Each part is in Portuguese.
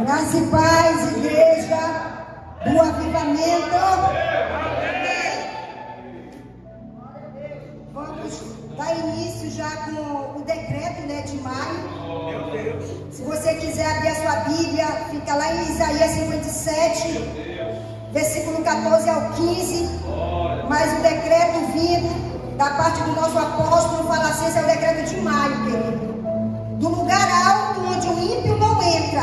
Graça e paz, igreja do avivamento. Vamos dar início já com o decreto, de maio. Se você quiser abrir a sua Bíblia, fica lá em Isaías 57, versículo 14 ao 15. Mas o decreto vindo da parte do nosso apóstolo fala assim, esse é o decreto de maio, querido. Do lugar alto onde o ímpio não entra,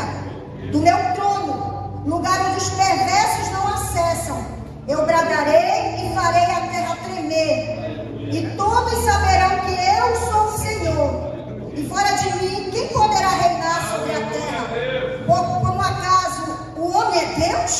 do meu trono, lugar onde os perversos não acessam, eu bradarei e farei a terra tremer, e todos saberão que eu sou o Senhor, e fora de mim, quem poderá reinar sobre a terra? Como acaso o homem é Deus?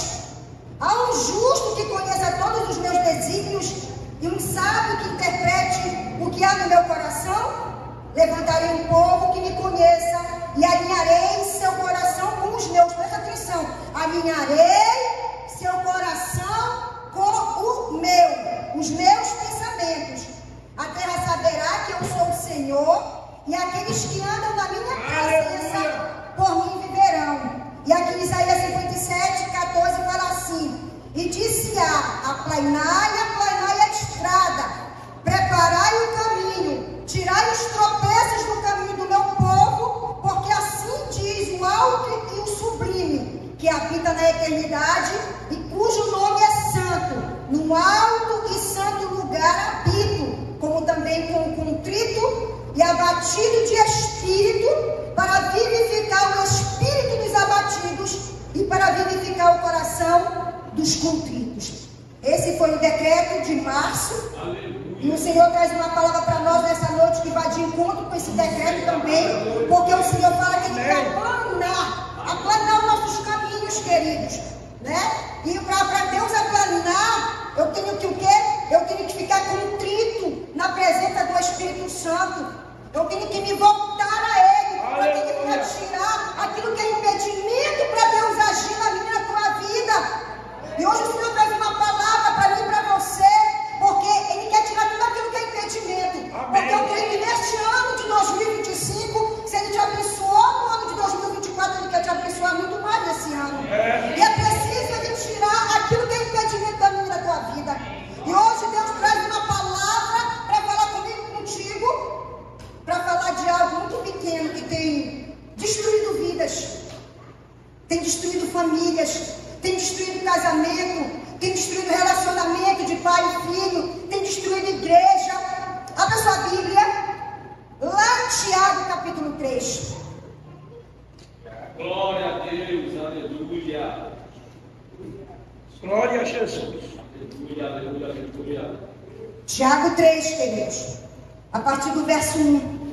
Há um justo que conheça todos os meus desígnios, e um sábio que interprete o que há no meu coração? Levantarei um povo que me conheça, e alinharei seu coração com os meus. Presta atenção. Alinharei seu coração com o meu, os meus pensamentos. A terra saberá que eu sou o Senhor, e aqueles que andam na minha presença por mim viverão. E aqui em Isaías 57, 14 fala assim: e disse aplainai a estrada, preparai o caminho, tirai os tropeços do caminho do meu povo, porque assim diz o alto e o sublime, que habita na eternidade e cujo nome é santo. No alto e santo lugar habito, como também com o contrito e abatido de espírito, para vivificar o espírito dos abatidos e para vivificar o coração dos contritos. Esse foi o decreto de março. E o Senhor traz uma palavra para nós nessa noite que vai de encontro com esse decreto também, porque o Senhor fala que Ele quer aplanar os nossos caminhos, queridos, E para Deus aplanar, eu tenho que o quê? Eu tenho que ficar contrito na presença do Espírito Santo. Eu tenho que me voltar a Ele. Eu tenho que tirar aquilo que é impedimento para Deus agir na minha e na tua vida. E hoje o Senhor traz uma palavra para mim e para você, porque Ele quer tirar tudo aquilo que é impedimento. Porque eu creio que neste ano de 2025, se Ele te abençoou no ano de 2024, Ele quer te abençoar muito mais nesse ano. E é preciso Ele tirar aquilo que é impedimento da minha e da tua vida. E hoje Deus traz uma palavra para falar comigo e contigo, para falar de algo muito pequeno que tem destruído vidas, tem destruído famílias, tem destruído casamento, tem destruído relacionamento de pai e filho, tem destruído igreja. Abra sua Bíblia, lá em Tiago, capítulo 3. Glória a Deus, aleluia. Glória a Jesus. Aleluia, aleluia, aleluia. Tiago 3, queridos, a partir do verso 1.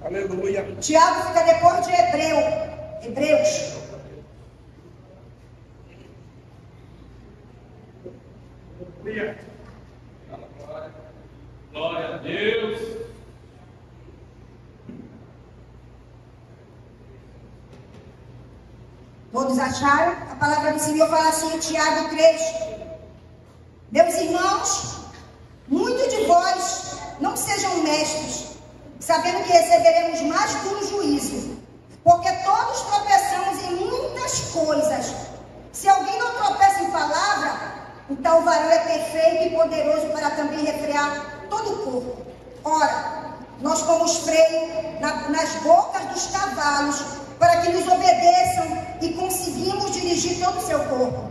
Aleluia. Tiago fica depois de Hebreus. Glória a Deus. Todos acharam? A palavra do Senhor fala assim em Tiago 3. Meus irmãos, muitos de vós não sejam mestres, sabendo que receberemos mais duro juízo, porque todos tropeçamos em muitas coisas. Se alguém não tropeça em palavra, então o varão é perfeito e poderoso para também refrear todo o corpo. Ora, nós pomos freio nas bocas dos cavalos, para que nos obedeçam e conseguimos dirigir todo o seu corpo.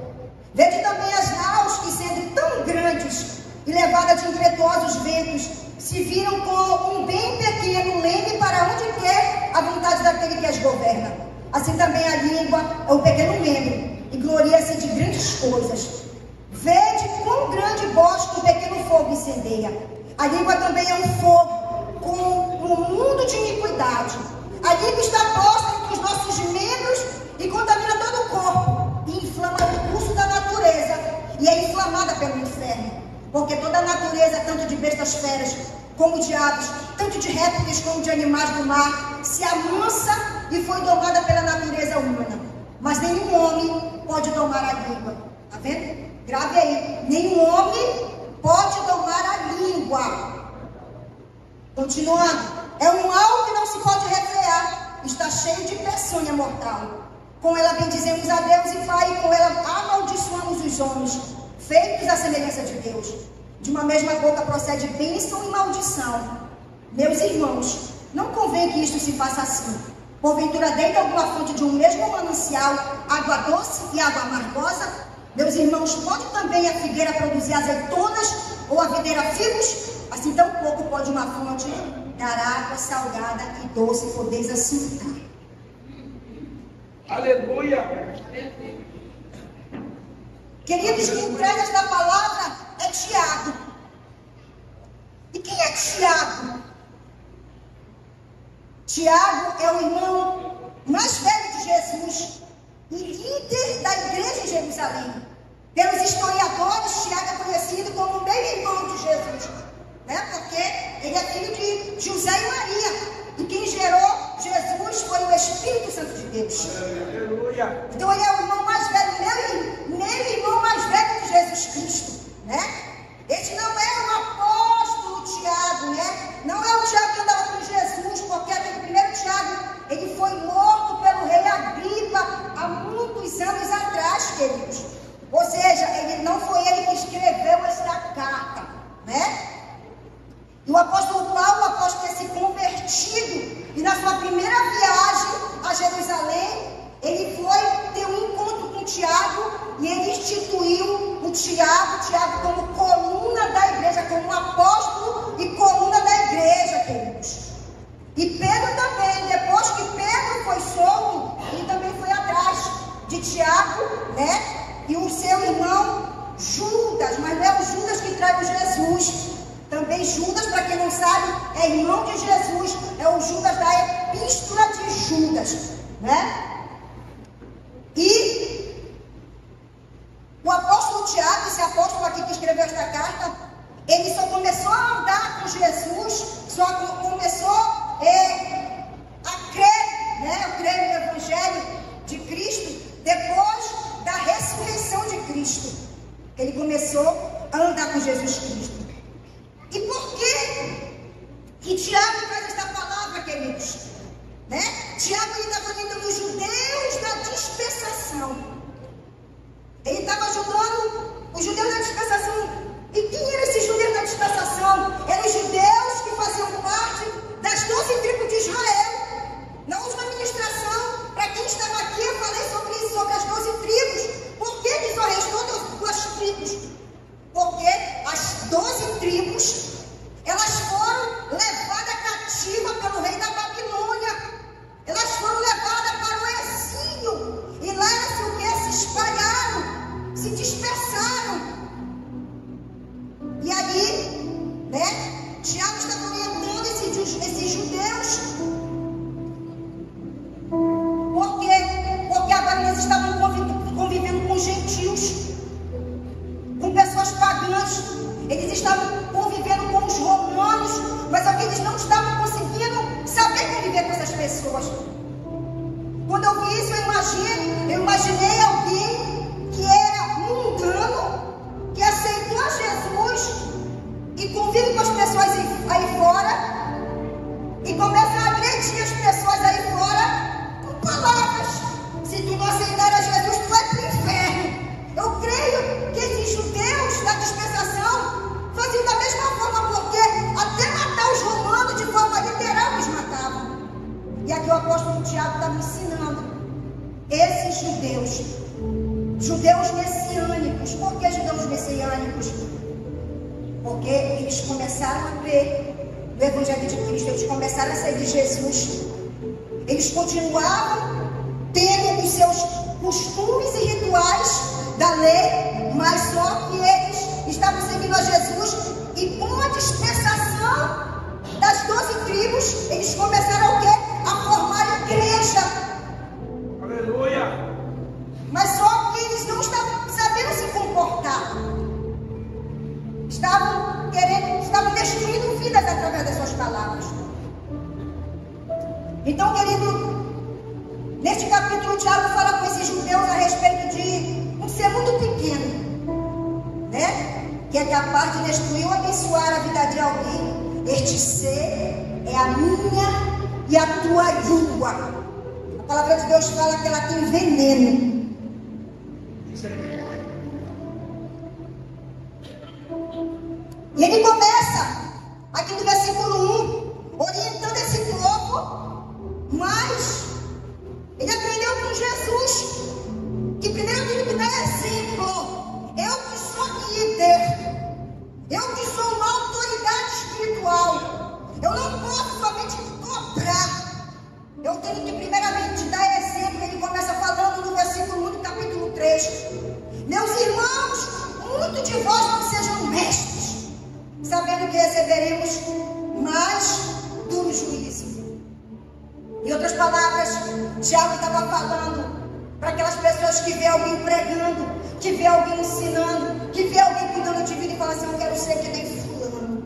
Vede também as naus que, sendo tão grandes e levadas de impetuosos ventos, se viram com um bem pequeno leme para onde quer a vontade daquele que as governa. Assim também a língua é um pequeno membro, e gloria-se de grandes coisas. Vede quão grande bosque um pequeno fogo incendeia. A língua também é um fogo, com um mundo de iniquidade. A língua está posta entre os nossos membros e contamina todo o corpo, e inflama o curso da natureza, e é inflamada pelo inferno. Porque toda a natureza, tanto de bestas feras como de aves, tanto de répteis como de animais do mar, se amansa e foi domada pela natureza humana. Mas nenhum homem pode domar a língua. Está vendo? Grave aí. Nenhum homem pode domar a língua. Continuando. É um mal que não se pode refrear. Está cheio de peçonha mortal. Com ela bendizemos a Deus e Pai, e com ela amaldiçoamos os homens, feitos à semelhança de Deus. De uma mesma boca procede bênção e maldição. Meus irmãos, não convém que isto se faça assim. Porventura, dentro alguma fonte de um mesmo manancial, água doce e água amargosa? Meus irmãos, pode também a figueira produzir azeitonas ou a videira figos? Assim tão pouco pode uma fonte dar água salgada e doce, podeis assim dar. Aleluia! Queridos, quem traz esta palavra é Tiago. E quem é Tiago? Tiago é o irmão mais velho de Jesus e líder da igreja em Jerusalém. Pelos historiadores, Tiago é conhecido como o meio-irmão de Jesus, né? Porque ele é filho de José e Maria. E quem gerou Jesus foi o Espírito Santo de Deus. Aleluia. Então ele é o irmão mais velho, meio-irmão mais velho de Jesus Cristo, né? Este não é o apóstolo Tiago, né? Não é o Tiago que andava com Jesus, porque aquele primeiro Tiago, ele foi morto pelo rei Agripa há muitos anos atrás, queridos. Ou seja, não foi ele que escreveu esta carta, né? E o apóstolo Paulo, após ter se convertido, e na sua primeira viagem a Jerusalém, ele foi ter um encontro com Tiago, e ele instituiu o Tiago como coluna da igreja, como um apóstolo e coluna da igreja, queridos. E Pedro também, depois que Pedro foi solto, ele também foi atrás de Tiago, né? E o seu irmão Judas, mas não é o Judas que trai o Jesus. Também Judas, para quem não sabe, é irmão de Jesus, é o Judas da Epístola de Judas, né? E o apóstolo Tiago, esse apóstolo aqui que escreveu esta carta, ele só começou a andar com Jesus, só começou a crer, né? A crer no Evangelho de Cristo, depois da ressurreição de Cristo. Ele começou a andar com Jesus Cristo. E por que Tiago traz esta palavra, queridos? Né? Tiago estava ajudando os judeus da dispensação. Ele estava ajudando os judeus da dispensação. E quem eram esses judeus da dispensação? Eram os judeus que faziam parte das 12 tribos de Israel. Na última ministração, para quem estava aqui, eu falei sobre isso, sobre as 12 tribos. Por que só restou 2 tribos? Porque as 12 tribos, elas foram levadas cativa pelo rei da Babilônia. Elas foram levadas para o exílio. E lá elas o que? Se espalharam, se dispersaram. E aí, né, Tiago estava orientando esses judeus. Por quê? Porque agora eles estavam convivendo com gentios, com pessoas pagãs. Eles estavam convivendo com os romanos, mas só que eles não estavam conseguindo saber conviver com essas pessoas. Quando eu vi isso, eu imaginei alguém que era mundano, que aceitou a Jesus e convive com as pessoas aí fora e começa a agredir as pessoas aí fora com palavras. Se tu não aceitar a Jesus, tu vai para o inferno. Eu creio que esses judeus da dispensação faziam da mesma forma, porque até matar os romanos de forma literal eles matavam. E aqui o apóstolo Tiago está me ensinando. Esses judeus messiânicos. Por que judeus messiânicos? Porque eles começaram a crer no Evangelho de Cristo, eles começaram a seguir Jesus. Eles continuavam tendo os seus costumes e rituais da lei, mas só que eles estavam seguindo a Jesus, e com a dispensação das 12 tribos, eles começaram o quê? A formar igreja. Aleluia! Mas só que eles não estavam sabendo se comportar. Estavam destruindo vidas através das suas palavras. Então, querido, neste capítulo, o Tiago fala com esses judeus a respeito de um ser muito pequeno, né? Que é capaz de destruir ou abençoar a vida de alguém. Este ser é a minha e a tua língua. A palavra de Deus fala que ela tem veneno. E ele começa, aqui no versículo 1, orientando esse povo, mas ele aprendeu com Jesus, que primeiro tem que dar exemplo. Eu que sou líder, eu que sou uma autoridade espiritual, eu não posso somente cobrar, eu tenho que primeiramente dar exemplo. Ele começa falando no versículo 1 do capítulo 3. Meus irmãos, muito de vós não sejam mestres, sabendo que receberemos mais duro juízo. Em outras palavras, Tiago estava falando para aquelas pessoas que vê alguém pregando, que vê alguém ensinando, que vê alguém cuidando de vida e fala assim: eu quero ser que nem fulano.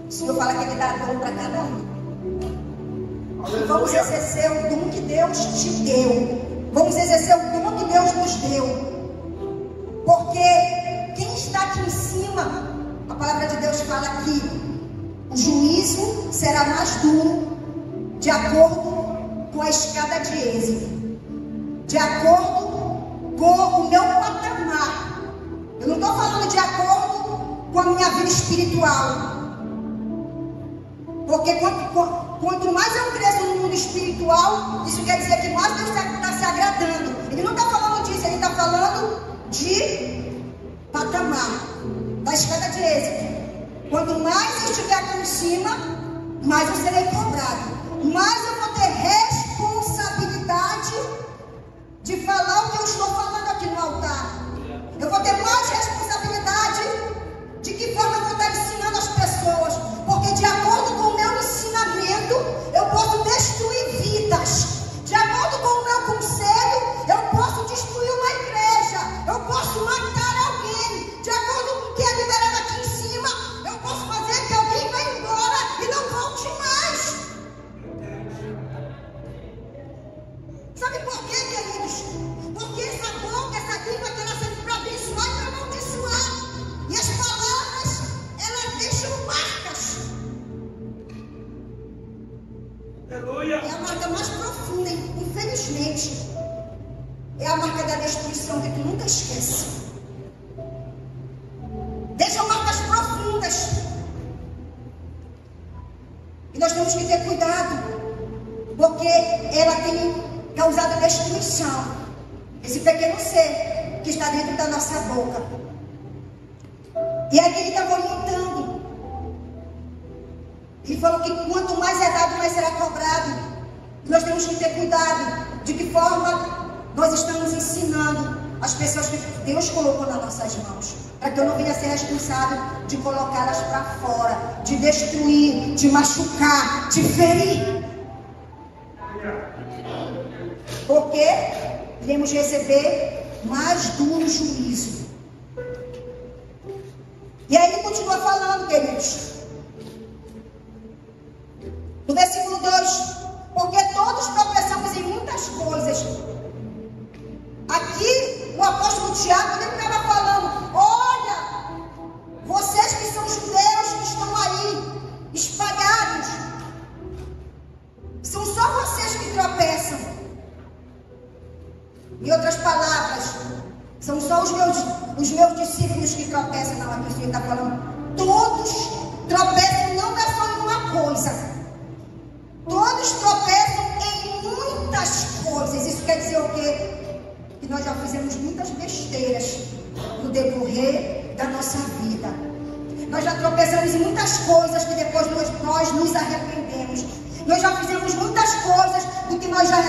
O Senhor fala que Ele dá dom para cada um. Vamos exercer o dom que Deus te deu. Vamos exercer o dom que Deus nos deu. Porque quem está aqui em cima, a palavra de Deus fala que o juízo será mais duro de acordo com a escada de êxito, de acordo com o meu patamar. Eu não estou falando de acordo com a minha vida espiritual. Porque quanto mais eu cresço no mundo espiritual, isso quer dizer que mais Deus está se agradando. Ele não está falando disso, ele está falando de patamar, da escada de êxito. Quanto mais eu estiver aqui em cima, mais eu serei cobrado, mais eu vou ter responsabilidade de falar o que eu estou falando aqui no altar. Eu vou ter mais responsabilidade de que forma eu vou estar ensinando as pessoas, porque de acordo com o meu ensinamento eu posso destruir vidas, de acordo com o meu conselho eu posso destruir uma igreja, eu posso matar alguém, de acordo com o que é liberado aqui em cima eu posso fazer que alguém vá embora e não volte mais. Sabe por quê, queridos? Porque essa boca, essa língua que ela serve para abençoar e para amaldiçoar. E as palavras, elas deixam marcas. Aleluia. É a marca mais profunda, infelizmente. É a marca da destruição que tu nunca esquece. Deixam marcas profundas. E nós temos que ter cuidado, porque ela tem causado destruição. Esse pequeno ser que está dentro da nossa boca. E aí ele estava orientando. Ele falou que quanto mais é dado, mais será cobrado. Nós temos que ter cuidado de que forma nós estamos ensinando as pessoas que Deus colocou nas nossas mãos. Para que eu não venha ser responsável de colocá-las para fora, de destruir, de machucar, de ferir. Porque iremos receber mais duro juízo. E aí ele continua falando, queridos. No versículo 2: porque todos tropeçamos em muitas coisas. Aqui o apóstolo Tiago ele estava falando: olha, vocês que são judeus, que estão aí espalhados, são só vocês que tropeçam. Em outras palavras, são só os meus discípulos que tropeçam. Não, aqui o Senhor está falando, todos tropeçam, não é só em uma coisa. Todos tropeçam em muitas coisas. Isso quer dizer o quê? Que nós já fizemos muitas besteiras no decorrer da nossa vida. Nós já tropeçamos em muitas coisas que depois nós nos arrependemos. Nós já fizemos muitas coisas do que nós já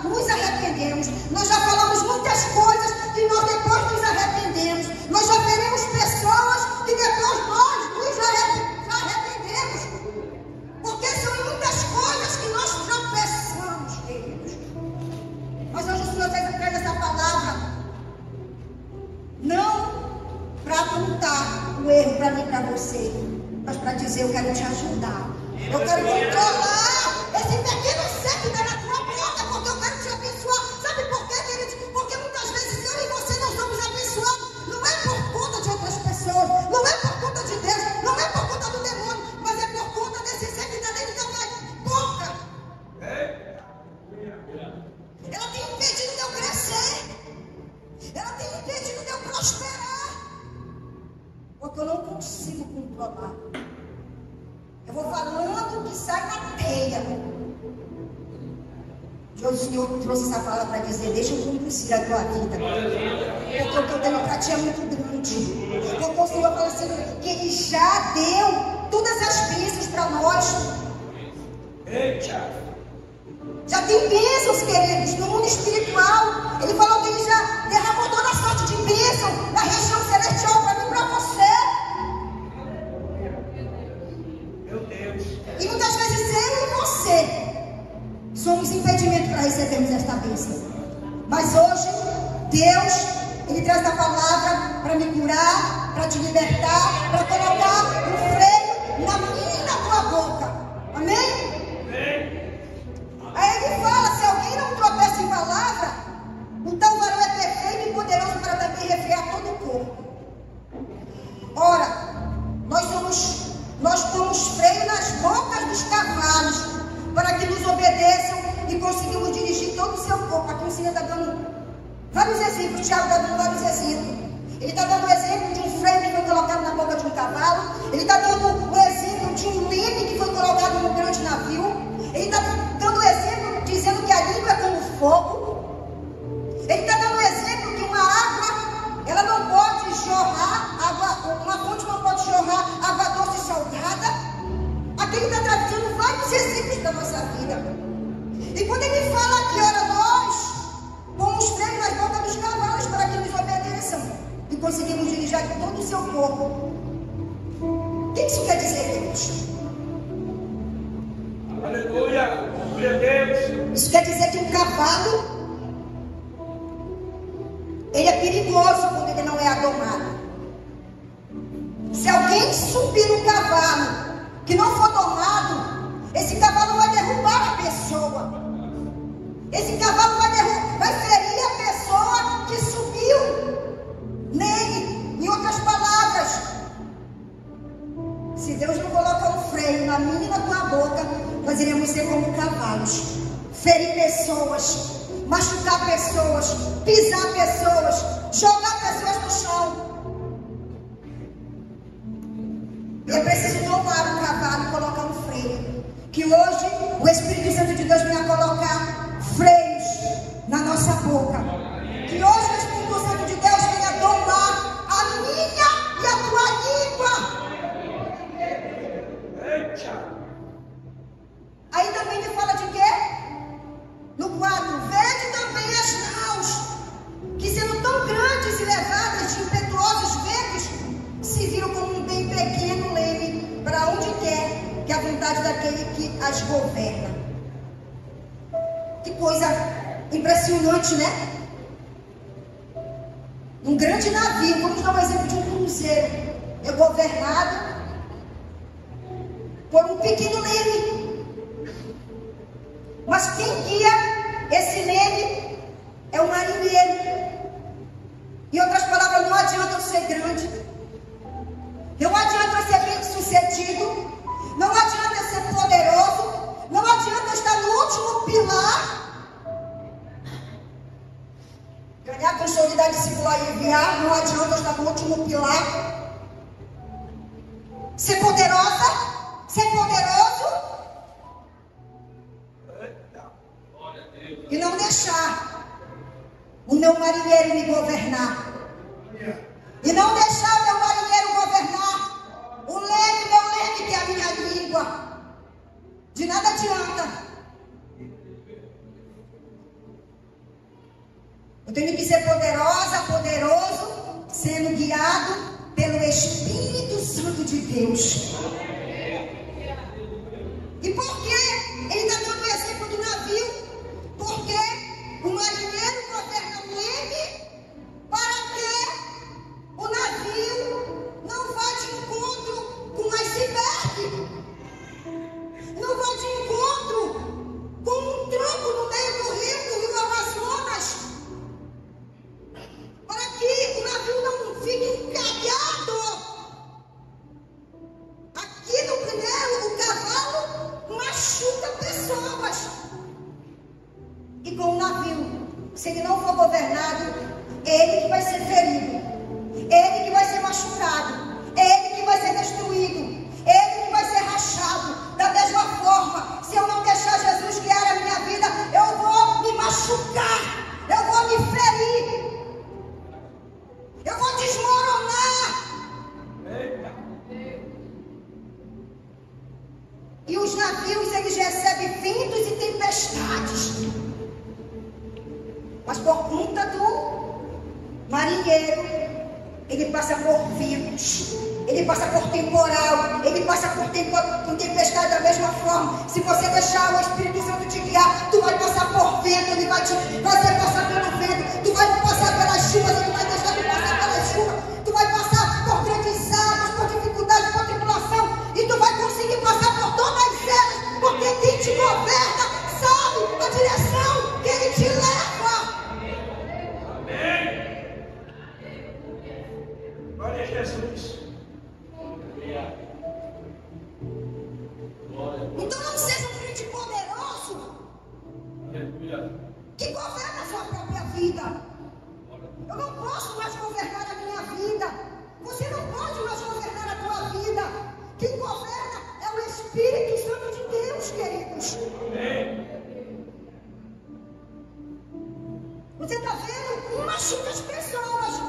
nos arrependemos. Nós já falamos muitas coisas que nós depois nos arrependemos. Nós já veremos pessoas que depois nós nos arrependemos. Porque são muitas coisas que nós tropeçamos, queridos. Mas hoje o Senhor traz essa palavra não para apontar o erro para mim e para você, mas para dizer: eu quero te ajudar. Eu quero controlar esse pequeno ser que está na tua boca, porque eu quero te abençoar. Sabe por quê, queridos? Porque muitas vezes eu e você não somos abençoados. Não é por conta de outras pessoas, não é por conta de Deus, não é por conta do demônio, mas é por conta desse ser que está dentro da minha boca. o Senhor trouxe essa palavra para dizer: deixa eu conduzir a tua vida. Porque o que eu tenho para ti é muito grande. Porque o Senhor fala assim, que Ele já deu todas as bênçãos para nós. Já tem bênçãos, queridos, no mundo espiritual. Ele falou que Ele já derramou toda a sorte de bênção na região celestial para mim e para você. Meu Deus. E muitas vezes eu e você somos impedimento para recebermos esta bênção. Mas hoje, Deus, Ele traz a palavra para me curar, para te libertar, para colocar um freio na minha e na tua boca. Amém? Aí Ele fala: se alguém não tropeça em palavra, o tal varão é perfeito e poderoso para também refrear todo o corpo. Ora, nós pomos freio nas bocas dos cavalos para que nos obedeçam e conseguimos dirigir todo o seu corpo. Aqui o Senhor está dando vários exemplos. Tiago está dando vários exemplos. Ele está dando o exemplo de um freio que foi colocado na boca de um cavalo. Ele está dando o exemplo de um leme que foi colocado num grande navio. Ele está dando o exemplo dizendo que a língua é como fogo. Ele está dando o exemplo que uma água, ela não pode jorrar, uma fonte não pode jorrar água doce e salgada. Aqui Ele está trazendo vários exemplos da nossa vida. E quando Ele fala aqui, ora, nós pomos freio nas bocas dos cavalos para que nos obedeçam e conseguimos dirigir todo o seu corpo. O que isso quer dizer, queridos? Aleluia. Glória a Deus. Isso quer dizer que um cavalo, ele é perigoso quando ele não é adomado. Se alguém subir no cavalo que não for domado, esse cavalo vai derrubar a pessoa. Esse cavalo vai ferir a pessoa que subiu nele. Em outras palavras, se Deus não colocar um freio na minha e na tua boca, nós iremos ser como cavalos. Ferir pessoas, machucar pessoas, pisar pessoas, jogar pessoas no chão. E é preciso domar o cavalo e colocar um freio. Que hoje o Espírito Santo de Deus venha colocar freios na nossa boca. Que hoje o Espírito Santo de Deus venha domar a minha e a tua língua. Aí também ele fala de quê? No 4, vede também as naus, que sendo tão grandes e levadas de impetuosos ventos, se viram como um bem pequeno leme para onde quer que a vontade daquele que as governa. Que coisa impressionante, né? Um grande navio, vamos dar um exemplo de um cruzeiro, é governado por um pequeno leme. Mas quem guia esse leme é o marinheiro. Em outras palavras, não adianta eu ser grande, não adianta eu ser bem sucedido, não adianta eu ser poderoso, não adianta eu estar no último pilar, ganhar consolidar, discipular e enviar. Não adianta eu estar no último pilar, ser poderosa, ser poderoso e não deixar o meu marinheiro me governar. E não deixar o meu marinheiro governar o leme, meu leme, que é a minha língua. De nada adianta. Eu tenho que ser poderosa, poderoso, sendo guiado pelo Espírito Santo de Deus. E por que ele está dando o exemplo do navio? Porque o marinheiro governa o leme para que o navio não vá de encontro com um iceberg, não vá de encontro com um tronco no meio do rio Amazonas, para que o navio não fique encalhado. Aqui no primeiro, o cavalo machuca pessoas. E com o navio, se ele não for governado, ele que vai ser ferido, ele que vai ser machucado, ele que vai ser destruído, ele que vai ser rachado. Da mesma forma, se eu não deixar Jesus guiar a minha vida, eu vou me os navios eles recebem ventos e tempestades. Mas por conta do marinheiro, ele passa por ventos, ele passa por temporal, ele passa por tempestade da mesma forma. Se você deixar o Espírito Santo te guiar, tu vai passar por vento, ele vai te fazer passar pelo vento, tu vai passar pelas chuvas, ele vai deixar de passar pelas chuvas, tu vai passar por grandes águas, por dificuldade, por tribulação, e tu vai conseguir passar por todas elas, porque quem te governa sabe a direção que ele te leva. Amém. Glória a Jesus. Então não seja um crente poderoso que governa a sua própria vida. Eu não posso mais governar a minha vida. Você não pode mais governar a tua vida. Quem governa é o Espírito Santo de Deus, queridos. Você está vendo? Um machuca as pessoas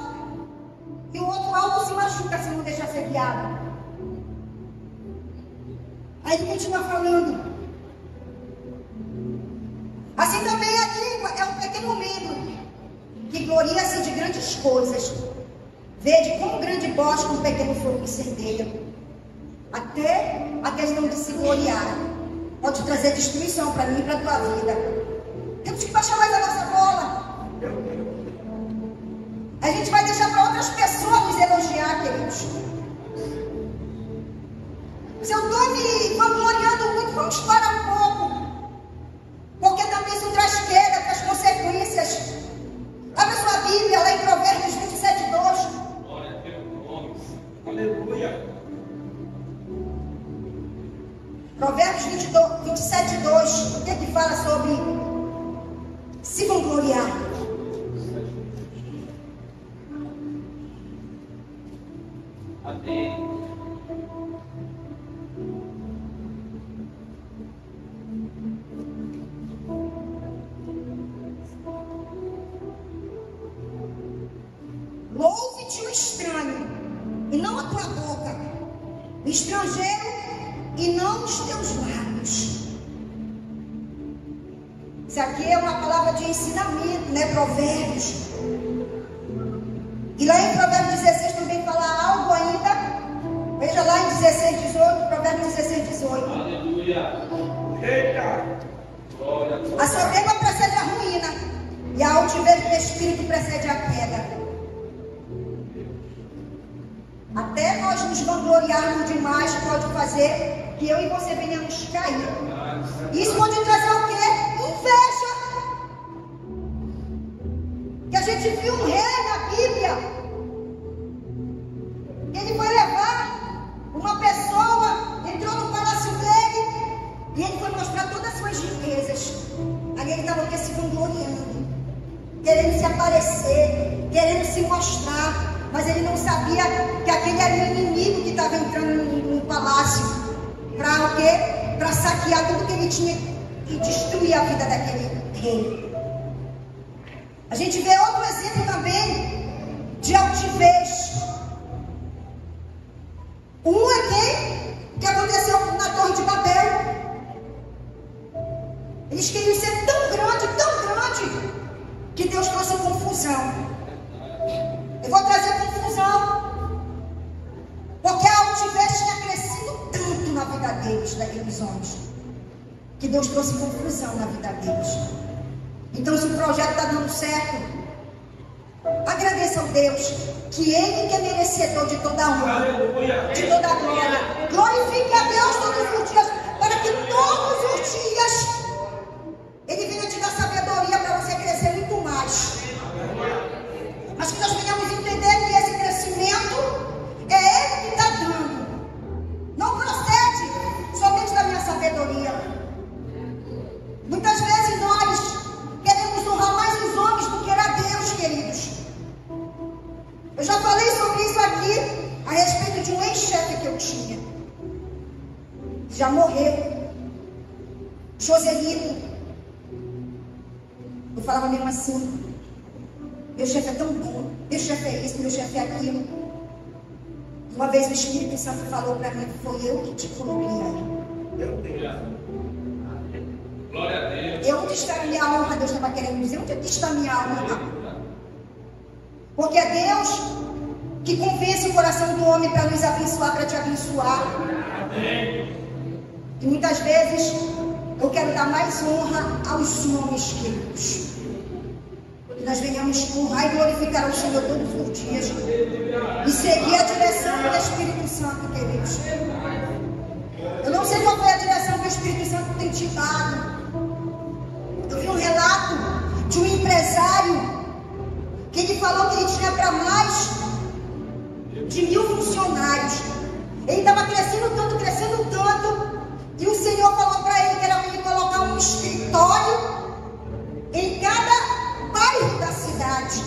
e o outro alto se machuca se não deixar ser guiado. Aí ele continua falando. Assim também a língua é um pequeno membro que gloria-se de grandes coisas. Vede como grande bosque um pequeno fogo incendeia. Até a questão de se gloriar pode trazer destruição para mim e para a tua vida. Temos que baixar mais a nossa bola. A gente vai deixar para outras pessoas nos elogiar, queridos. Se eu estou me vangloriando muito, vamos parar um pouco. Porque também isso traz queda, traz consequências. Abre sua Bíblia lá em Provérbios 27, 2. Glória a Deus. Aleluia. Provérbios 27, 2. O que é que fala sobre se vangloriar? Amém. Louve-te o estranho, e não a tua boca, o estrangeiro, e não os teus lábios. Isso aqui é uma palavra de ensinamento, né? Provérbios. E lá em Provérbios 16 também fala algo ainda. Veja lá em 16, 18, Provérbios 16, 18. Aleluia. Eita. Glória a Deus. A soberba precede a ruína, e a altivez do espírito precede a queda. Até nós nos vangloriarmos demais pode fazer que eu e você venhamos cair. Isso pode trazer o quê? Inveja. Que a gente viu um rei na Bíblia. Ele foi levar uma pessoa, entrou no palácio dele e ele foi mostrar todas as suas riquezas. Aí ele estava se vangloriando, querendo se aparecer, querendo se mostrar. Mas ele não sabia que aquele era o inimigo que estava entrando no palácio. Para o quê? Para saquear tudo que ele tinha e destruir a vida daquele rei. A gente vê outro exemplo também de altivez. Um é quem? Que aconteceu na Torre de Babel. Eles queriam ser tão grande, que Deus trouxe confusão. Eu vou trazer confusão, porque a altivez tinha crescido tanto na vida deles, daqueles homens, que Deus trouxe confusão na vida deles. Então, se o projeto está dando certo, agradeça ao Deus, que Ele que é merecedor de toda a honra, de toda a glória. Glorifique a Deus todos os dias, para que todos os dias Ele venha te dar sabedoria para você crescer muito mais. Mas que nós venhamos entender que esse crescimento é Ele que está dando. Não procede somente da minha sabedoria. Muitas vezes nós queremos honrar mais os homens do que era Deus, queridos. Eu já falei sobre isso aqui a respeito de um ex-chefe que eu tinha. Já morreu. Joselito. Eu falava mesmo assim: meu chefe é tão bom, meu chefe é isso, meu chefe é aquilo. Uma vez o Espírito Santo falou para mim: foi eu que te coloquei aí. Meu Deus. Glória a Deus. E onde está a minha honra? Deus estava querendo dizer, onde está a minha honra? Porque é Deus que convence o coração do homem para nos abençoar, para te abençoar. Amém. E muitas vezes eu quero dar mais honra aos homens, queridos. Que nós venhamos honrar e glorificar o Senhor todos os dias. E seguir a direção do Espírito Santo, queridos. Eu não sei qual foi a direção que o Espírito Santo tem te dado. Eu vi um relato de um empresário que ele falou que ele tinha para mais de 1000 funcionários. Ele estava crescendo tanto, e o Senhor falou para ele que era para ele colocar um escritório em cada bairro da cidade.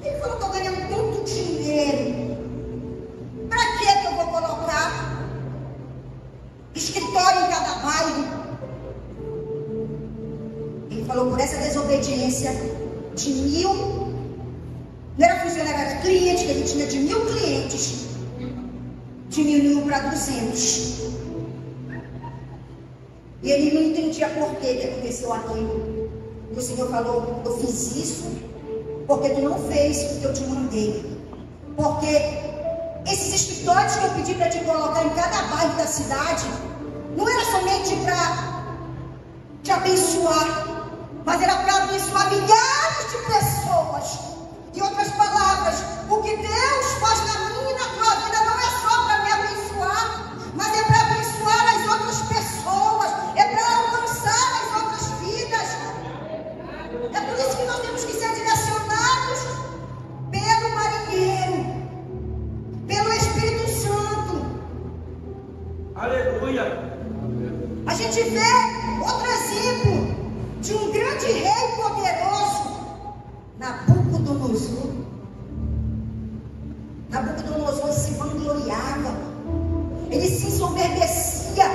Ele falou: estou ganhando tanto dinheiro, para que eu vou colocar escritório em cada bairro? Ele falou: por essa desobediência de 1000, não era funcionário, era cliente, que ele tinha de 1000 clientes, diminuiu para 200. E ele não entendia por que aconteceu aquilo. E o Senhor falou: eu fiz isso porque tu não fez o que eu te mandei. Porque esses escritórios que eu pedi para te colocar em cada bairro da cidade, não era somente para te abençoar, mas era para abençoar milhares de pessoas. Em outras palavras, o que Deus faz na minha e na tua vida não é só para me abençoar, mas é para abençoar as outras pessoas, é para alcançar as outras vidas. É por isso que nós temos que ser direcionados pelo marinheiro, pelo Espírito Santo. Aleluia. A gente vê outro exemplo de um grande rei poderoso, Nabucodonosor. Nabucodonosor se vangloriava, ele se ensoberbecia.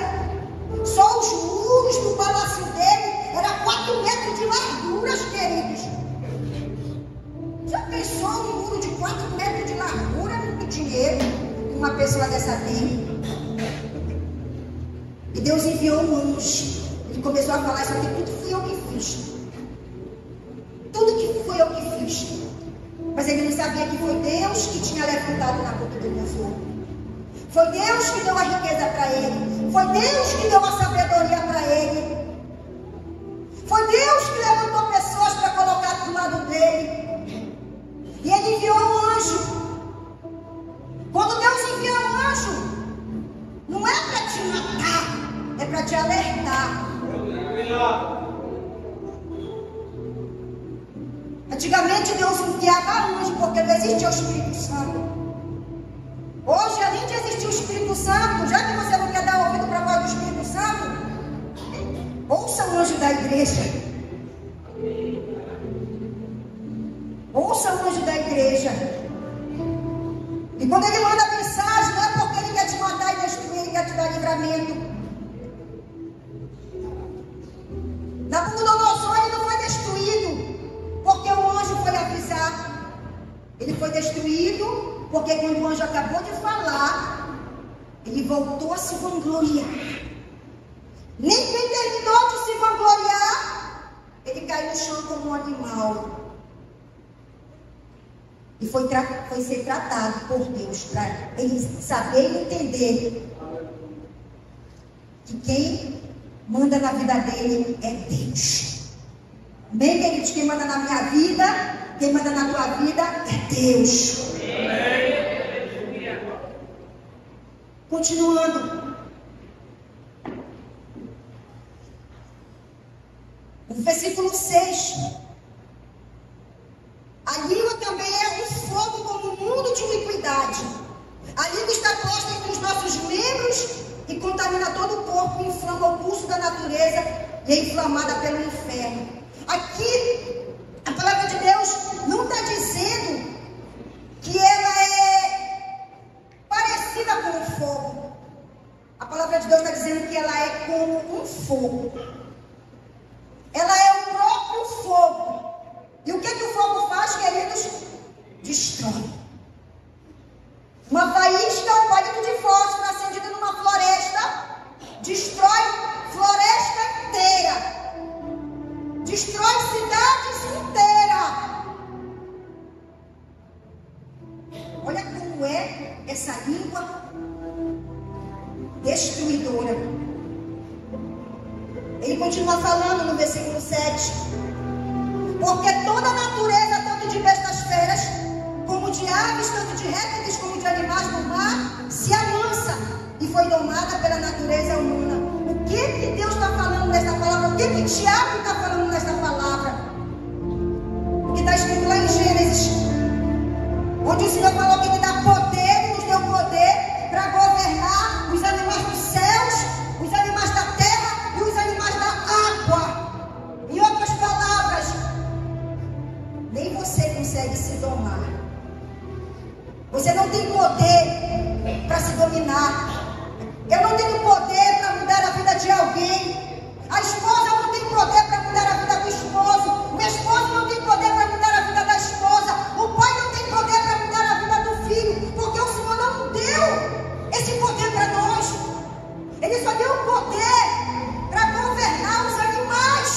Só os muros do palácio dele eram 4 metros de larguras, queridos. Já pensou um muro de 4 metros de largura? É muito dinheiro que uma pessoa dessa tem. E Deus enviou um anjo. Ele começou a falar: isso aqui tudo fui eu que fiz. Tudo que fui eu que fiz. Mas ele não sabia que foi Deus que tinha levantado Nabucodonosor. Foi Deus que deu a riqueza para ele. Foi Deus que deu a sabedoria para ele. Foi Deus que levantou pessoas para colocar do lado dele. E ele enviou um anjo. Quando Deus envia um anjo, não é para te matar, é para te alertar. Antigamente Deus enviava anjo porque não existia o Espírito Santo. Hoje, além de existir o Espírito Santo, já que você não quer dar ouvido para a voz do Espírito Santo, ouça o anjo da igreja. Ouça o anjo da igreja. E quando ele manda mensagem, não é porque ele quer te matar e destruir, ele quer te dar livramento. Nabucodonosor, ele não foi destruído porque o anjo foi avisar. Ele foi destruído porque quando o anjo acabou de falar, ele voltou a se vangloriar. Nem quem terminou de se vangloriar, ele caiu no chão como um animal. E foi ser tratado por Deus, para ele saber e entender que quem manda na vida dele é Deus. Bem, queridos, quem manda na minha vida, quem manda na tua vida é Deus. Continuando. O versículo 6. A língua também é um fogo como um mundo de iniquidade. A língua está posta entre os nossos membros e contamina todo o corpo, inflama o pulso da natureza e é inflamada pelo inferno. Aqui, a palavra de Deus não está dizendo que ela é parecida com o fogo. A palavra de Deus está dizendo que ela é como um fogo. Ela é o próprio fogo. E o que o fogo faz, queridos? Destrói. Uma faísca, um palito de fósforo acendido numa floresta, destrói floresta inteira. Destrói cidades inteiras. Olha como é essa língua destruidora. Ele continua falando no versículo 7. Porque toda a natureza, tanto de bestas feras, como de aves, tanto de répteis, como de animais do mar, se amansa e foi domada pela natureza humana. O que Deus está falando nesta palavra? O que Tiago está falando nesta palavra? O que está escrito lá em Gênesis, onde o Senhor falou que Ele dá poder, nos deu poder para governar os animais dos céus, os animais da terra e os animais da água. Em outras palavras, nem você consegue se domar. Você não tem poder para se dominar. Eu não tenho poder para mudar a vida de alguém. A esposa não tem poder para mudar a vida do esposo. O esposo não tem poder para mudar a vida da esposa. O pai não tem poder para mudar a vida do filho. Porque o Senhor não deu esse poder para nós. Ele só deu o poder para governar os animais.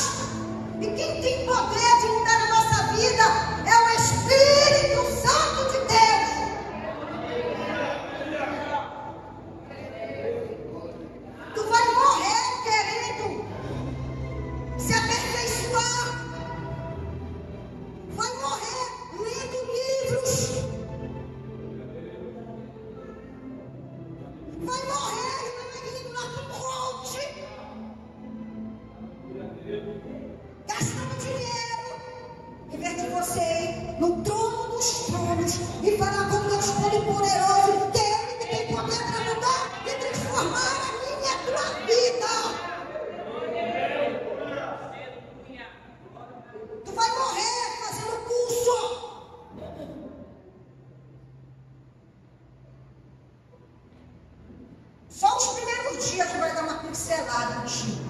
E quem tem poder de mudar a nossa vida é o Espírito Santo de Deus. Tu vai morrer querendo se aperfeiçoar. Vai morrer lendo livros. Vai morrer indo lá para um coach. Gastando dinheiro. Em vez de você ir no trono dos tronos e falar com Deus Todo-Poderoso, que é Ele que tem poder para mudar e transformar a minha e a tua vida. Tu vai morrer fazendo curso. Só os primeiros dias tu vai dar uma pincelada contigo.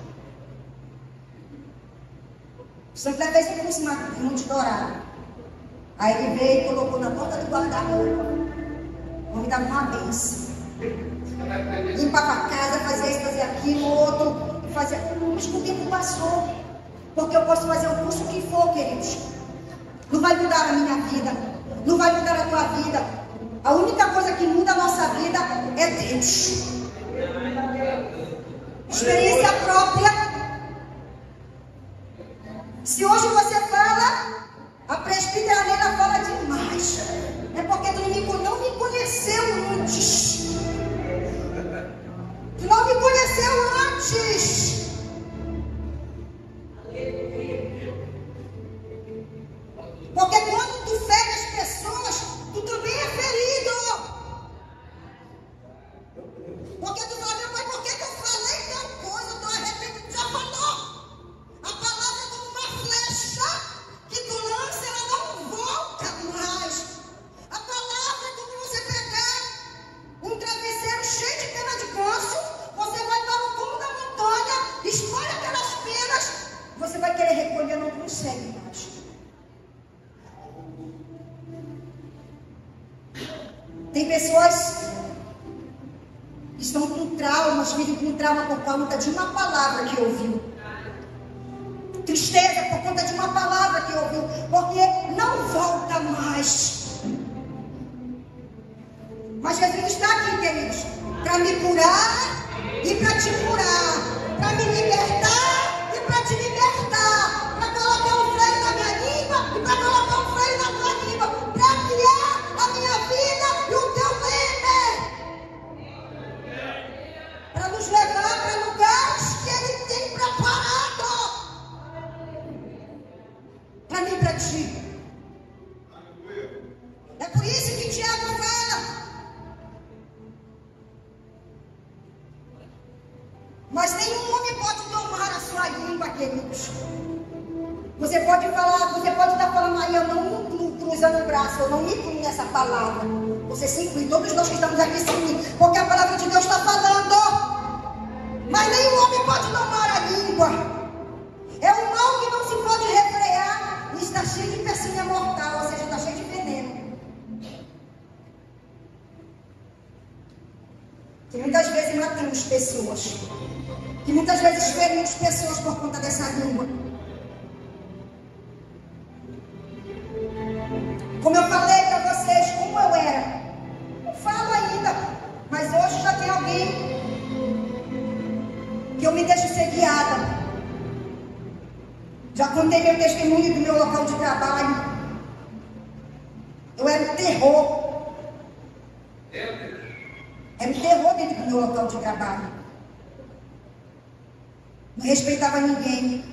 O Santo fez um curso em Monte Dourado. Aí ele veio e colocou na porta do guarda-roupa. Me dava uma benção. Limpava a casa, fazia isso, fazia aquilo, outro. Fazia. Mas o tempo passou. Porque eu posso fazer o curso que for, queridos. Não vai mudar a minha vida. Não vai mudar a tua vida. A única coisa que muda a nossa vida é Deus. Experiência própria. Se hoje você fala, a presbítera Helena fala demais. É porque tu não me conheceu antes. Tu não me conheceu antes. Porque quando tu fere as pessoas, tu também é ferido. Porque tu fala, meu pai, por que eu falei tal coisa? Eu estou arrependido. Já falou. A palavra é como uma flecha que tu lança, ela não volta mais. A palavra é como você pegar um travesseiro cheio de pena de ganso, você vai para o cume da montanha, escolhe aquelas penas, você vai querer recolher, não consegue mais. Tem pessoas que estão com traumas, vivem com trauma por conta de uma palavra que ouviu. Tristeza por conta de uma palavra que ouviu, porque não volta mais. Mas Jesus está aqui, queridos, para me curar e para te curar, para me libertar e para te libertar, para colocar um freio na minha língua e para colocar um freio na tua língua, para criar a minha vida e o teu reino, para nos levar para lugares que Ele tem preparado. Para mim e para ti. É por isso que Tiago fala. Mas nenhum homem pode domar a sua língua, queridos. Você pode falar, você pode estar falando aí, eu não incluo, cruzando o braço, eu não me incluo nessa palavra. Você se inclui, todos nós que estamos aqui se incluem, porque a palavra de Deus está falando. Mas nenhum homem pode domar a língua. É um mal que não se pode refrear e está cheio de pecinha mortal, ou seja, está cheio de veneno. muitas vezes matamos pessoas. Que muitas vezes ferimos pessoas por conta dessa língua. Como eu falei para vocês, como eu era. Não falo ainda, mas hoje já tem alguém que eu me deixo ser guiada. Já contei meu testemunho do meu local de trabalho. Eu era um terror. Era um terror dentro do meu local de trabalho. Não respeitava ninguém.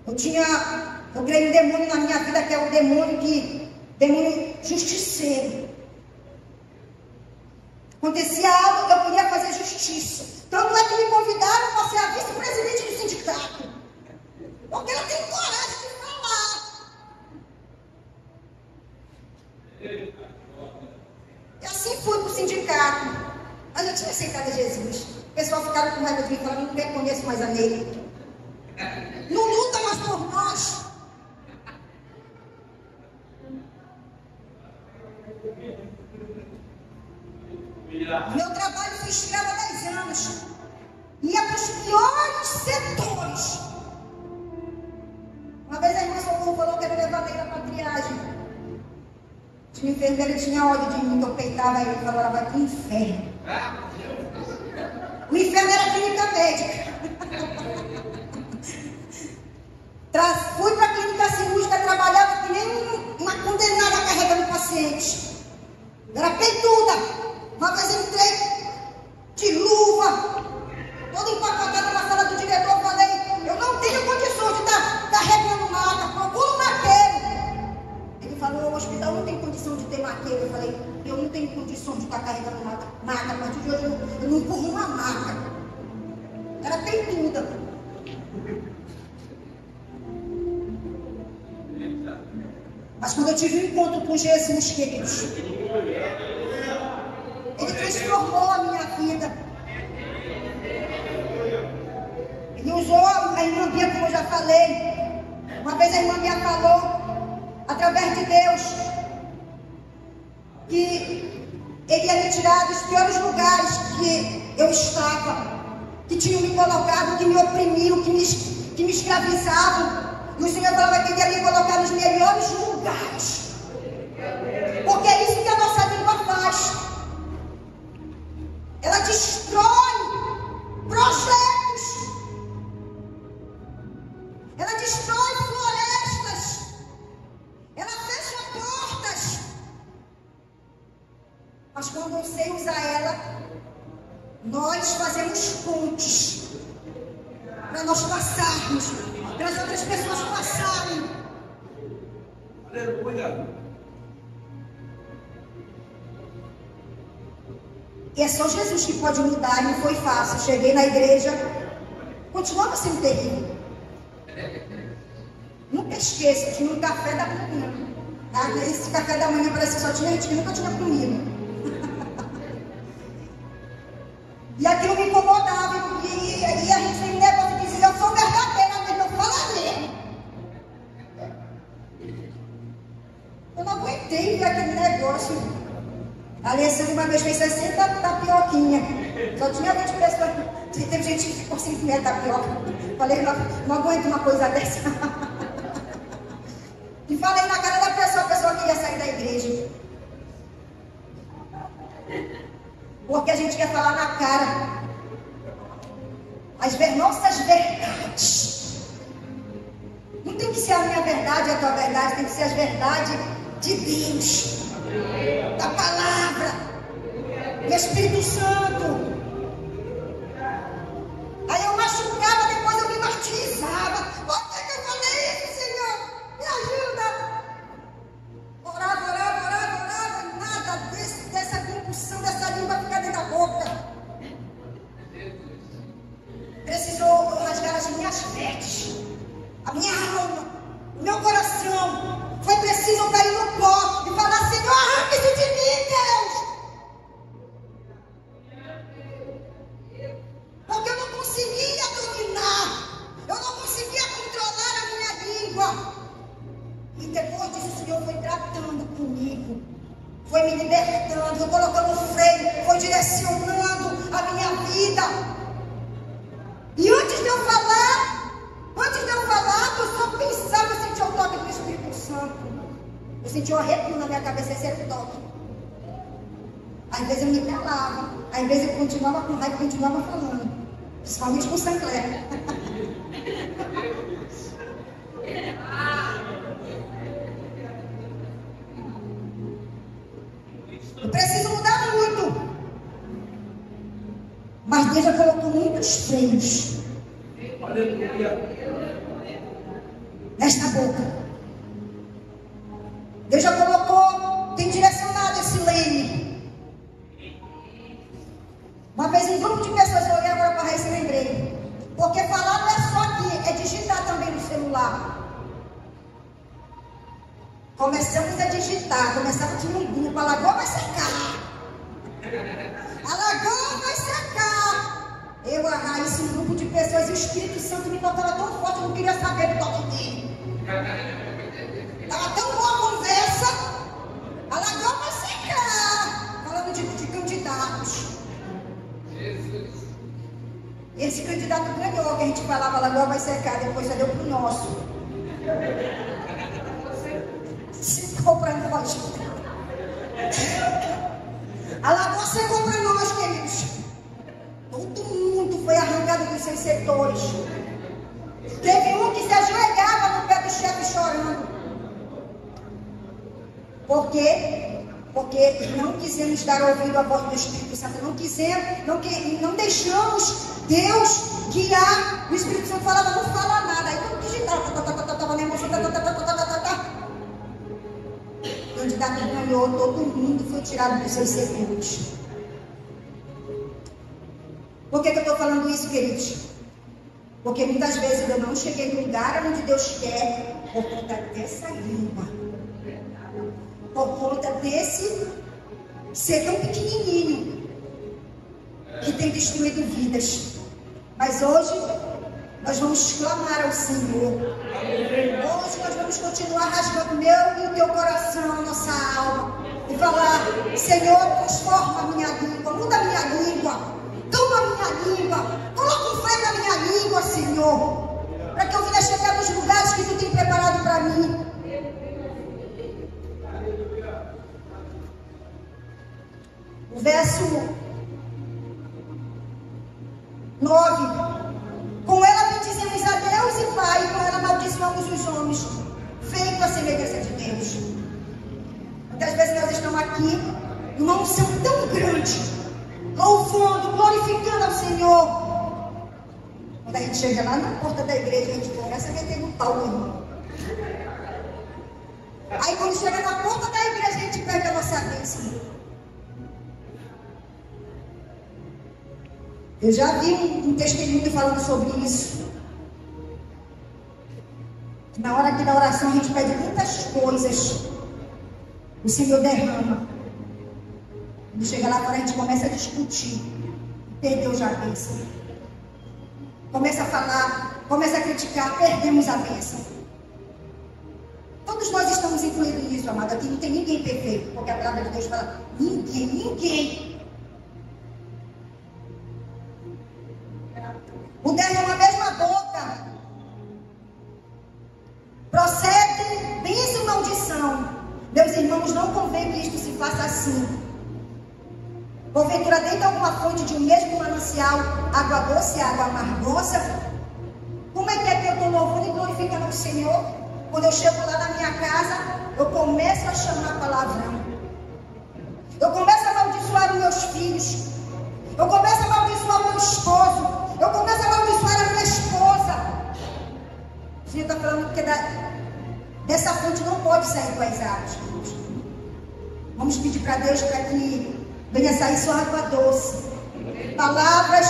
Eu creio um demônio na minha vida, que é o demônio justiceiro. Acontecia algo, eu queria fazer justiça. Tanto é que me convidaram para ser a vice-presidente do sindicato. Porque eu tenho coragem de falar. E assim fui para o sindicato. Mas eu tinha aceitado Jesus. O pessoal ficaram com raiva de mim, falando, não reconheço mais a Neide. Não luta mais por nós. Meu trabalho foi escravo há 10 anos. Ia para os piores setores. Uma vez a irmã Socorro falou que era levar ela para a triagem. Tinha enfermeira, tinha ódio de mim, que eu peitava ele e falou, ela vai para o inferno. O inferno era clínica médica. Fui para a clínica cirúrgica, trabalhava que nem uma condenada carregando paciente. Era peituda. Uma vez eu entrei de luva, toda empacotada na sala do diretor, falei, eu não tenho condições de estar carregando maca, procura um maqueiro. Ele falou, o hospital não tem condição de ter maqueiro. Eu falei, eu não tenho condição de estar carregando maca, a partir de hoje eu não empurro uma maca. Era peituda. Mas quando eu tive um encontro com Jesus, queridos, Ele transformou a minha vida. Ele usou a irmã Bia, como eu já falei. Uma vez a irmã Bia falou, através de Deus, que Ele ia me tirar dos piores lugares que eu estava, que tinham me colocado, que me oprimiam, que me escravizavam. E o Senhor falava que Ele ia me colocar nos melhores lugares. Porque é isso que a nossa língua faz. Ela destrói projetos. Ela destrói florestas. Ela fecha portas. Mas quando eu sei usar ela, nós fazemos pontes para nós passarmos, para as outras pessoas passarem. Aleluia. E é só Jesus que pode mudar, não foi fácil. Cheguei na igreja, continuava sendo terrível. Nunca esqueço, tinha um café da manhã. Esse café da manhã parece que só tinha gente que nunca tinha comido. E aquilo me incomodava. E a gente tem negócio de dizer, eu sou verdadeira, mas eu falo mesmo. Eu não aguentei ver aquele negócio. A Alessandra uma vez fez 60 tapioquinha. Só tinha 20 pessoas. Teve gente que ficou sem comer tapioca. Falei, não aguento uma coisa dessa. E falei na cara da pessoa, a pessoa queria sair da igreja. Porque a gente quer falar na cara. As nossas verdades. Não tem que ser a minha verdade, a tua verdade. Tem que ser as verdades de Deus. Da palavra. Do Espírito Santo. Aí eu machucava, depois eu me martirizava. Por que eu falei isso, Senhor? Me ajuda. Orava, e nada dessa compulsão, dessa língua ficar dentro da boca. Precisou rasgar as minhas vestes, a minha alma, o meu coração. Foi preciso cair no pó e falar, Senhor, arranque isso de mim, Deus. Porque eu não conseguia dominar, eu não conseguia controlar a minha língua. E depois disso o Senhor foi tratando comigo, foi me libertando, foi colocando freio, foi direcionando, senti um arrepio na minha cabeça, esse era o toque. Às vezes eu me calava, às vezes eu continuava com raiva e continuava falando. Principalmente com o Sancler. Eu preciso mudar muito. Mas Deus já colocou muitos freios nesta boca. Deus já colocou, tem direcionado esse leme. Uma vez um grupo de pessoas, eu olhei agora para a Raíssa e lembrei. Porque falar não é só aqui, é digitar também no celular. Começamos a digitar, começava a um grupo, a lagoa vai secar. A lagoa vai secar. Eu, a Raíssa, um grupo de pessoas, e o Espírito Santo me tocava tão forte, eu não queria saber do toque dele. Estava tão boa a conversa. A lagoa vai secar. Falando de candidatos. Jesus. Esse candidato ganhou, que a gente falava, a lagoa vai secar, depois já deu pro nosso. Secou para nós. A lagoa secou para nós, queridos. Todo mundo foi arrancado dos seus setores. Teve um que se ajoelhava no pé do chefe chorando. Por quê? Porque não quisemos dar ouvido à voz do Espírito Santo. Não deixamos Deus guiar. O Espírito Santo falava, não fala nada. Aí todo digitava, estava na emoção, o candidato ganhou, todo mundo foi tirado dos seus setores. Por que eu estou falando isso, queridos? Porque muitas vezes eu não cheguei no lugar onde Deus quer por conta dessa língua. Por conta desse ser tão pequenininho que tem destruído vidas. Mas hoje nós vamos clamar ao Senhor. Hoje nós vamos continuar rasgando o meu e o teu coração, nossa alma, e falar: Senhor, transforma a minha língua, muda a minha língua, toma a minha língua, coloca um freio na minha língua, Senhor, para que eu venha chegar nos lugares que tu tem preparado para mim. O verso 9. Com ela bendizemos a Deus e Pai, e com ela amaldiçoamos os homens, feito a semelhança de Deus. Muitas vezes nós estamos aqui, numa unção tão grande, louvando, glorificando ao Senhor. Quando a gente chega lá na porta da igreja, a gente começa a meter no pau, irmão. Aí quando chega na porta da igreja, a gente perde a nossa bênção. Eu já vi um testemunho falando sobre isso. Na hora que na oração a gente pede muitas coisas, o Senhor derrama. Quando chega lá fora a gente começa a discutir. Perdeu já a bênção. Começa a falar, começa a criticar, perdemos a bênção. Todos nós estamos incluídos nisso, amado. Aqui não tem ninguém perfeito, porque a palavra de Deus fala: ninguém. O derrama a mesma boca. Procede bênção e maldição. Meus irmãos, não convém que isto se faça assim. Porventura, dentro de alguma fonte de um mesmo manancial, água doce e água amargosa, como é que eu estou louvando e glorificando o Senhor? Quando eu chego lá na minha casa, eu começo a chamar palavrão. Eu começo a amaldiçoar os meus filhos. Eu começo a amaldiçoar o meu esposo. Eu começo a amaldiçoar a minha esposa. O Senhor está falando que dessa fonte não pode sair duas águas. Vamos pedir para Deus para que venha sair só água doce. Palavras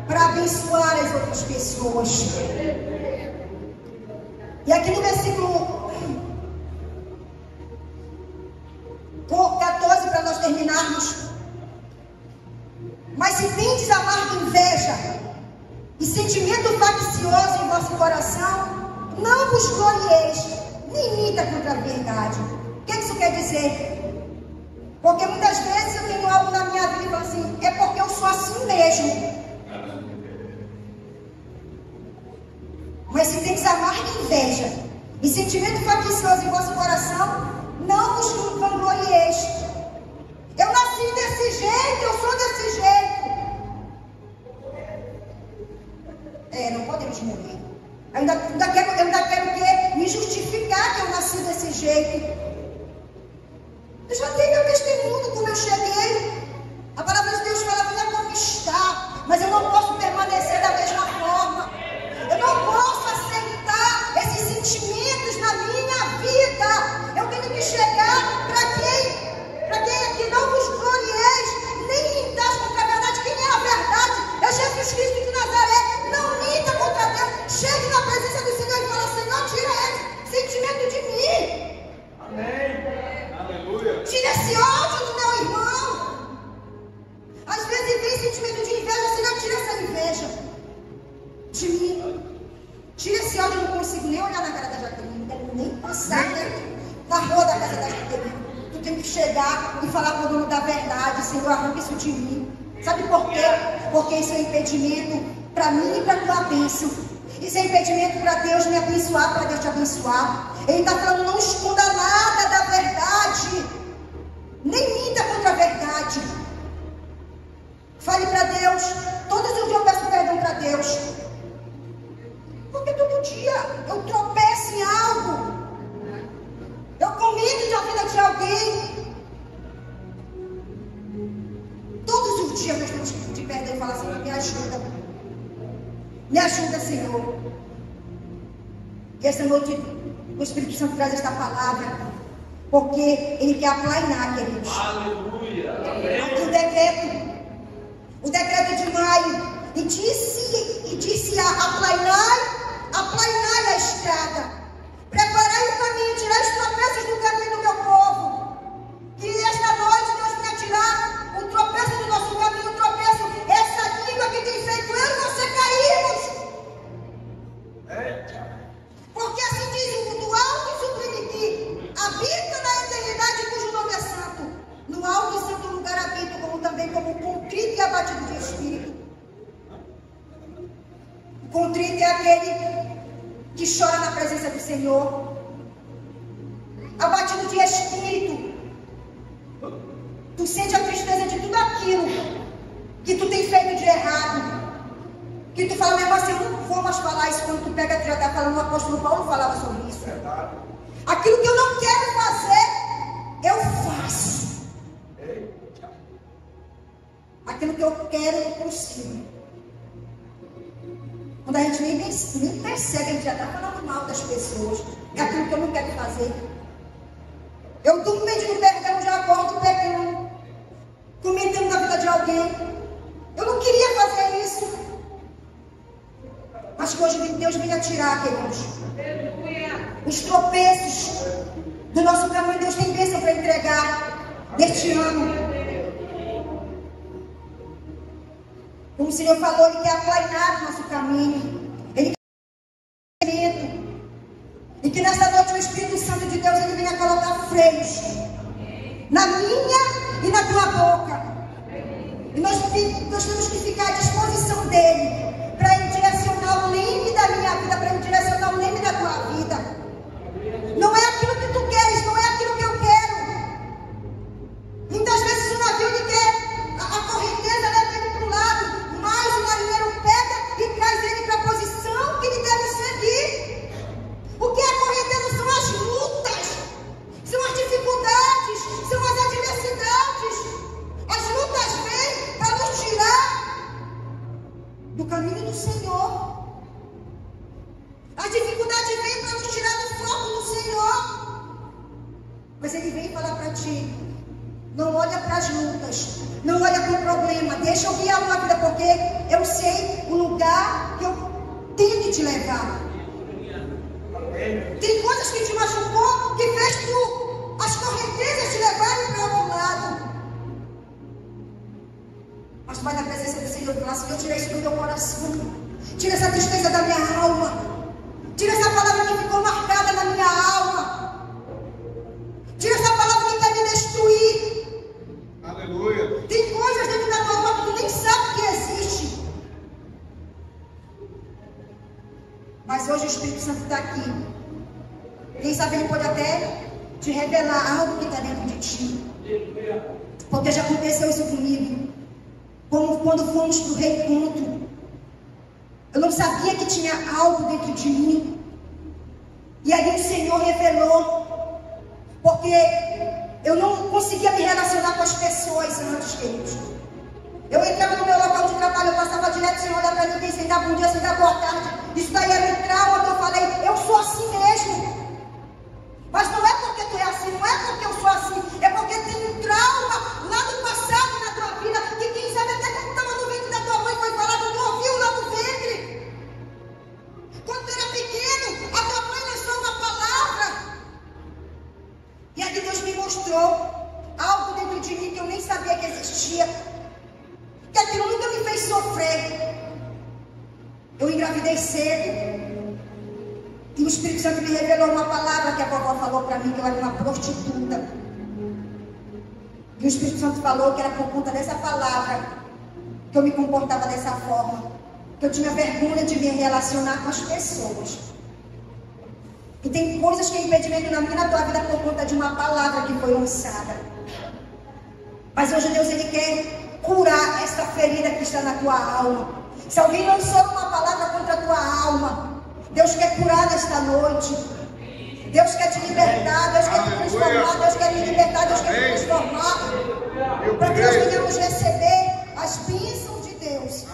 para abençoar as outras pessoas. E aqui no versículo 14, para nós terminarmos. Mas se tendes amarga inveja e sentimento faccioso em vosso coração, não vos glorieis, nem minta contra a verdade. O que isso quer dizer? Porque muitas vezes eu tenho algo na minha vida e falo assim: é porque eu sou assim mesmo. Mas se tendes amarga inveja e sentimento faccioso em vosso coração, Não vos vanglorieis. Eu nasci desse jeito, eu sou desse jeito. Não podemos morrer. Eu ainda quero o quê? Me justificar que eu nasci desse jeito. Eu já dei meu testemunho como eu cheguei. A palavra de Deus fala, venha como está. Mas eu não posso permanecer da mesma forma. Eu não posso aceitar esses sentimentos na minha vida. Eu tenho que chegar para quem aqui não vos glorieis, nem mintais contra a verdade. Quem é a verdade? É Jesus Cristo de Nazaré. Não minta contra Deus. Chegue na presença do Senhor e fala, Senhor, tira esse sentimento de mim. Amém. Aleluia. Tira esse ódio do meu irmão. Às vezes vem sentimento de inveja. Senhor, tira essa inveja de mim. Tira esse ódio. Eu não consigo nem olhar na cara da Jaqueline. Não quero nem passar na rua da casa da Jaqueline. Tu tem que chegar e falar para o dono da verdade. Senhor, arranca isso de mim. Sabe por quê? Porque isso é impedimento para mim e para a tua bênção. Isso é impedimento para Deus me abençoar, para Deus te abençoar. Ele está falando, não esconda nada da verdade. Nem minta contra a verdade. Fale para Deus. Todos os dias eu peço perdão para Deus. Porque todo dia eu tropeço em algo. Eu comento da vida de alguém. Todos os dias nós temos que pedir perdão e falar assim, me ajuda. Me ajuda, Senhor. E essa noite o Espírito Santo traz esta palavra, porque Ele quer aplainar, queridos. Aleluia. O decreto de maio, e disse aplainai a estrada, preparai o caminho, tirai os tropeços do caminho do meu povo. Que esta noite Deus venha tirar o tropeço do nosso caminho, o tropeço, essa língua que tem feito eu e você cairmos. Porque assim diz o alto e sublime que habita na eternidade, cujo nome é santo. No alto e santo lugar habito, como contrito e abatido de espírito. O contrito é aquele que chora na presença do Senhor. Abatido de espírito. Tu sente a tristeza de tudo aquilo que tu tem feito de errado. Que tu fala, mesmo assim, eu não vou mais falar isso. Quando tu pega, tu já está falando, o apóstolo Paulo falava sobre isso. Aquilo que eu não quero fazer, eu faço. Aquilo que eu quero, eu consigo. Quando a gente nem percebe, a gente já está falando mal das pessoas. É aquilo que eu não quero fazer. Eu durmo pedindo perdão, já acordo pegando, comentando na vida de alguém. Eu não queria fazer isso. Mas que hoje Deus venha tirar, queridos, os tropeços do nosso caminho. Deus tem bênção para entregar neste ano. Como o Senhor falou, Ele quer aplainar o nosso caminho. Ele quer medo. E que nesta noite o Espírito Santo de Deus Ele venha colocar freios na minha e na tua boca. E nós temos que ficar à disposição dEle para Ele direcionar o leme da minha vida, para Ele direcionar o leme da tua vida. Não é aquilo que tu queres, não é aquilo que eu quero. Muitas vezes o navio ele quer a correnteza leva ele para o lado. Mas o marinheiro pega e traz ele para a posição que ele deve seguir. O que é a correnteza? São as lutas, são as dificuldades, são as adversidades. As lutas vêm para nos tirar do caminho do Senhor. As dificuldades vêm para nos tirar do foco do Senhor. Mas Ele vem falar para ti, não olha para as lutas, não olha para o problema, deixa eu guiar a tua vida, porque eu sei o lugar que eu tenho que te levar. Tem coisas que te machucou, que fez as correntezas te levarem para outro lado. Mas tu vai na presença do Senhor e fala assim, eu tirei isso do meu coração, tira essa tristeza da minha alma, tira essa palavra que ficou marcada na minha alma, tira essa palavra que quer me destruir. Aleluia. Tem coisas dentro da tua alma que tu nem sabe que existe. Mas hoje o Espírito Santo está aqui. Quem sabe ele pode até te revelar algo que está dentro de ti. Porque já aconteceu isso comigo. Como quando fomos para o reencontro. Eu não sabia que tinha algo dentro de mim. E aí o Senhor revelou. Porque eu não conseguia me relacionar com as pessoas antes, queridos. Eu entrava no meu local de trabalho, eu passava direto sem olhar para ninguém, sem dar bom dia, sem dar boa tarde. Isso daí era um trauma que eu falei, eu sou assim mesmo. Mas não é porque tu é assim, não é porque eu sou assim, é porque tem um trauma lá do passado na tua vida, que quem sabe até quando estava no ventre da tua mãe foi falado, tu ouviu lá no ventre. Quando tu era pequeno, a tua mãe lançou uma palavra. E aí Deus me mostrou algo dentro de mim que eu nem sabia que existia. Que aquilo nunca me fez sofrer. Eu engravidei cedo. E o Espírito Santo me revelou uma palavra que a vovó falou para mim, que eu era uma prostituta. E o Espírito Santo falou que era por conta dessa palavra que eu me comportava dessa forma. Que eu tinha vergonha de me relacionar com as pessoas. E tem coisas que é impedimento na minha e na tua vida por conta de uma palavra que foi lançada. Mas hoje Deus, Ele quer curar essa ferida que está na tua alma. Se alguém lançou uma palavra contra a tua alma, Deus quer curar nesta noite. Deus quer te libertar, Deus quer te transformar, Deus quer me libertar, Deus quer te transformar. Para que nós venhamos receber as bênçãos de Deus.